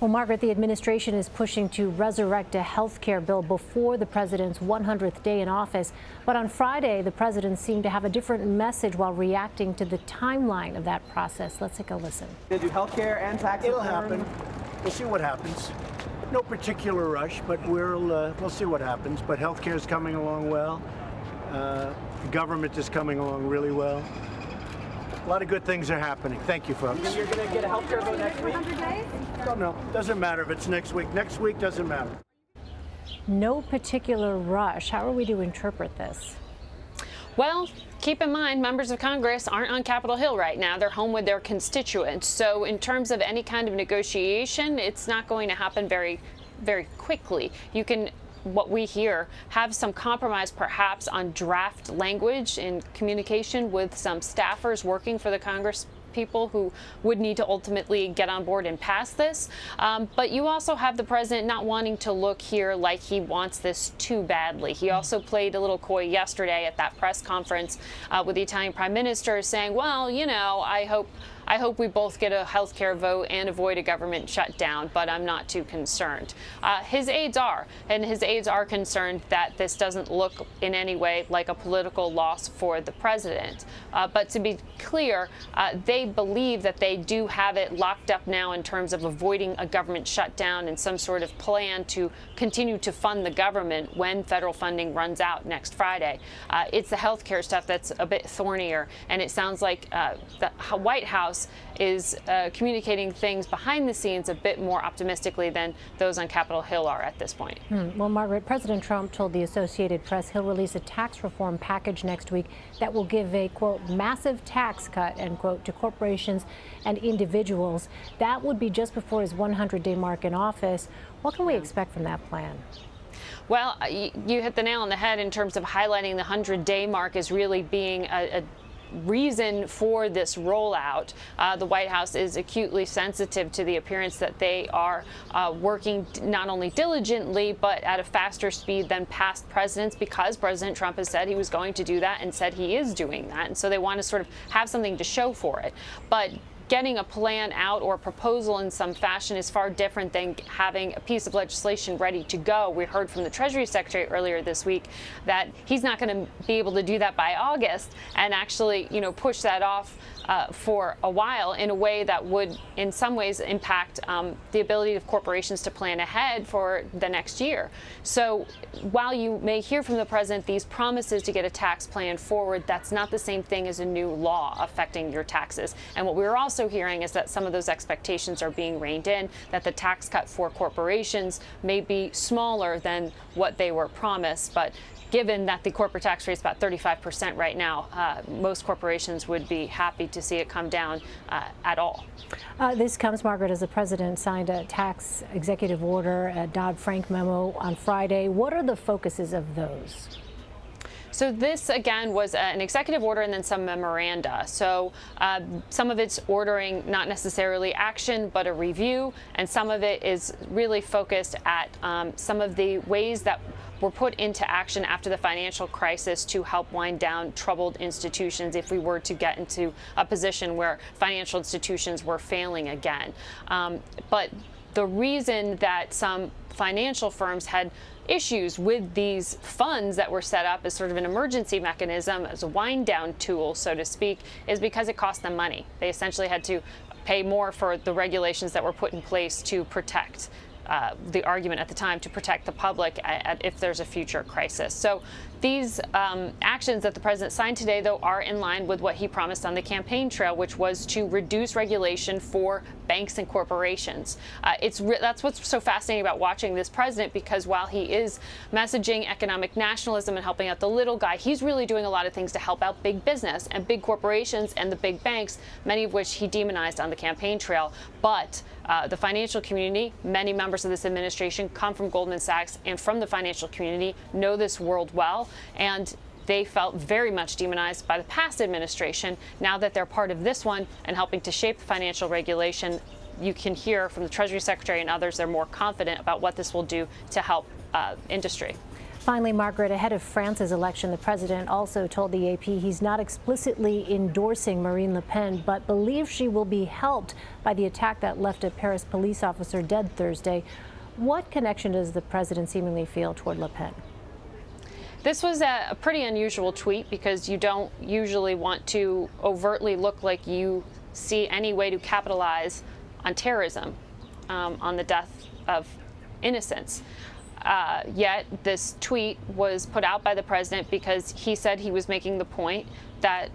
Well, Margaret, the administration is pushing to resurrect a health care bill before the president's 100th day in office. But on Friday, the president seemed to have a different message while reacting to the timeline of that process. Let's take a listen. They do health care and tax It'll reform. happen. We'll see what happens. No particular rush, but we'll see what happens. But health care is coming along well. The government is coming along really well. A lot of good things are happening. Thank you, folks. And you're going to get a health care vote next week? Don't know. Doesn't matter if it's next week. Next week doesn't matter. No particular rush. How are we to interpret this? Well, keep in mind, members of Congress aren't on Capitol Hill right now. They're home with their constituents. So in terms of any kind of negotiation, it's not going to happen very, very quickly. You can, what we hear, have some compromise perhaps on draft language in communication with some staffers working for the Congress people who would need to ultimately get on board and pass this. But you also have the president not wanting to look here like he wants this too badly. He also played a little coy yesterday at that press conference with the Italian prime minister saying, well, you know, I hope we both get a health care vote and avoid a government shutdown, but I'm not too concerned. His aides are concerned that this doesn't look in any way like a political loss for the president. But to be clear, they believe that they do have it locked up now in terms of avoiding a government shutdown and some sort of plan to continue to fund the government when federal funding runs out next Friday. It's the health care stuff that's a bit thornier, and it sounds like the White House is communicating things behind the scenes a bit more optimistically than those on Capitol Hill are at this point. Well, Margaret, President Trump told the Associated Press he'll release a tax reform package next week that will give a, quote, massive tax cut, end quote, to corporations and individuals. That would be just before his 100-day mark in office. What can we expect from that plan? Well, you hit the nail on the head in terms of highlighting the 100-day mark as really being a reason for this rollout. The White House is acutely sensitive to the appearance that they are working not only diligently but at a faster speed than past presidents, because President Trump has said he was going to do that and said he is doing that. And so they want to sort of have something to show for it. But getting a plan out or a proposal in some fashion is far different than having a piece of legislation ready to go. We heard from the Treasury Secretary earlier this week that he's not going to be able to do that by August and actually, you know, push that off for a while in a way that would in some ways impact the ability of corporations to plan ahead for the next year. So while you may hear from the president these promises to get a tax plan forward, that's not the same thing as a new law affecting your taxes. And what we're also hearing is that some of those expectations are being reined in, that the tax cut for corporations may be smaller than what they were promised. But given that the corporate tax rate is about 35% right now, most corporations would be happy to see it come down at all. This comes, Margaret, as the president signed a tax executive order, a Dodd-Frank memo on Friday. What are the focuses of those? So this, again, was an executive order and then some memoranda. So some of it's ordering not necessarily action, but a review. And some of it is really focused at some of the ways that were put into action after the financial crisis to help wind down troubled institutions if we were to get into a position where financial institutions were failing again. But the reason that some financial firms had issues with these funds that were set up as sort of an emergency mechanism, as a wind down tool, so to speak, is because it cost them money. They essentially had to pay more for the regulations that were put in place to protect the argument at the time, to protect the public if there's a future crisis. So these actions that the president signed today, though, are in line with what he promised on the campaign trail, which was to reduce regulation for banks and corporations. That's what's so fascinating about watching this president, because while he is messaging economic nationalism and helping out the little guy, he's really doing a lot of things to help out big business and big corporations and the big banks, many of which he demonized on the campaign trail. But the financial community, many members of this administration come from Goldman Sachs and from the financial community, know this world well, and they felt very much demonized by the past administration. Now that they're part of this one and helping to shape the financial regulation, you can hear from the Treasury Secretary and others they're more confident about what this will do to help industry. Finally, Margaret, ahead of France's election, the president also told the AP he's not explicitly endorsing Marine Le Pen, but believes she will be helped by the attack that left a Paris police officer dead Thursday. What connection does the president seemingly feel toward Le Pen? This was a pretty unusual tweet because you don't usually want to overtly look like you see any way to capitalize on terrorism, on the death of innocents. Yet this tweet was put out by the president because he said he was making the point that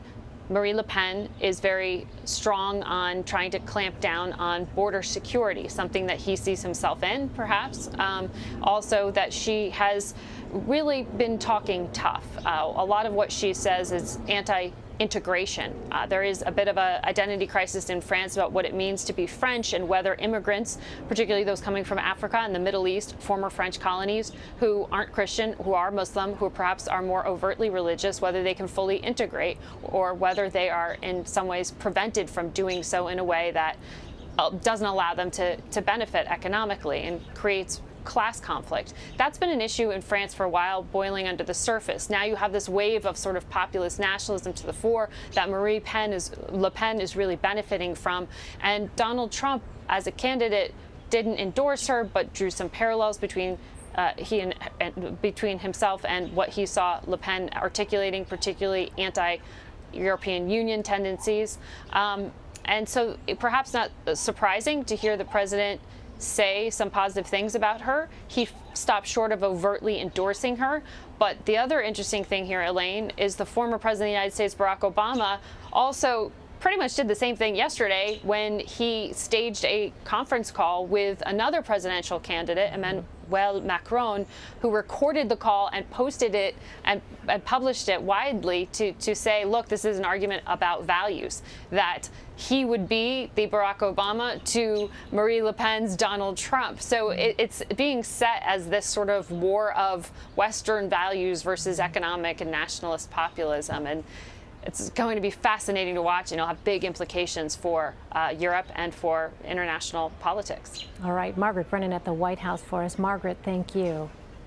Marine Le Pen is very strong on trying to clamp down on border security, something that he sees himself in, perhaps. Also, that she has really been talking tough. A lot of what she says is anti-integration. There is a bit of an identity crisis in France about what it means to be French and whether immigrants, particularly those coming from Africa and the Middle East, former French colonies, who aren't Christian, who are Muslim, who perhaps are more overtly religious, whether they can fully integrate or whether they are in some ways prevented from doing so in a way that doesn't allow them to benefit economically and creates class conflict. That's been an issue in France for a while, boiling under the surface. Now you have this wave of sort of populist nationalism to the fore that Le Pen is really benefiting from. And Donald Trump, as a candidate, didn't endorse her, but drew some parallels between between himself and what he saw Le Pen articulating, particularly anti-European Union tendencies. And so perhaps not surprising to hear the president say some positive things about her. He stopped short of overtly endorsing her. But the other interesting thing here, Elaine, is the former president of the United States, Barack Obama, also pretty much did the same thing yesterday when he staged a conference call with another presidential candidate, Emmanuel Macron, who recorded the call and posted it and published it widely to say, look, this is an argument about values, that he would be the Barack Obama to Marine Le Pen's Donald Trump. So it's being set as this sort of war of Western values versus economic and nationalist populism. And it's going to be fascinating to watch, and it'll have big implications for Europe and for international politics. All right, Margaret Brennan at the White House for us. Margaret, thank you.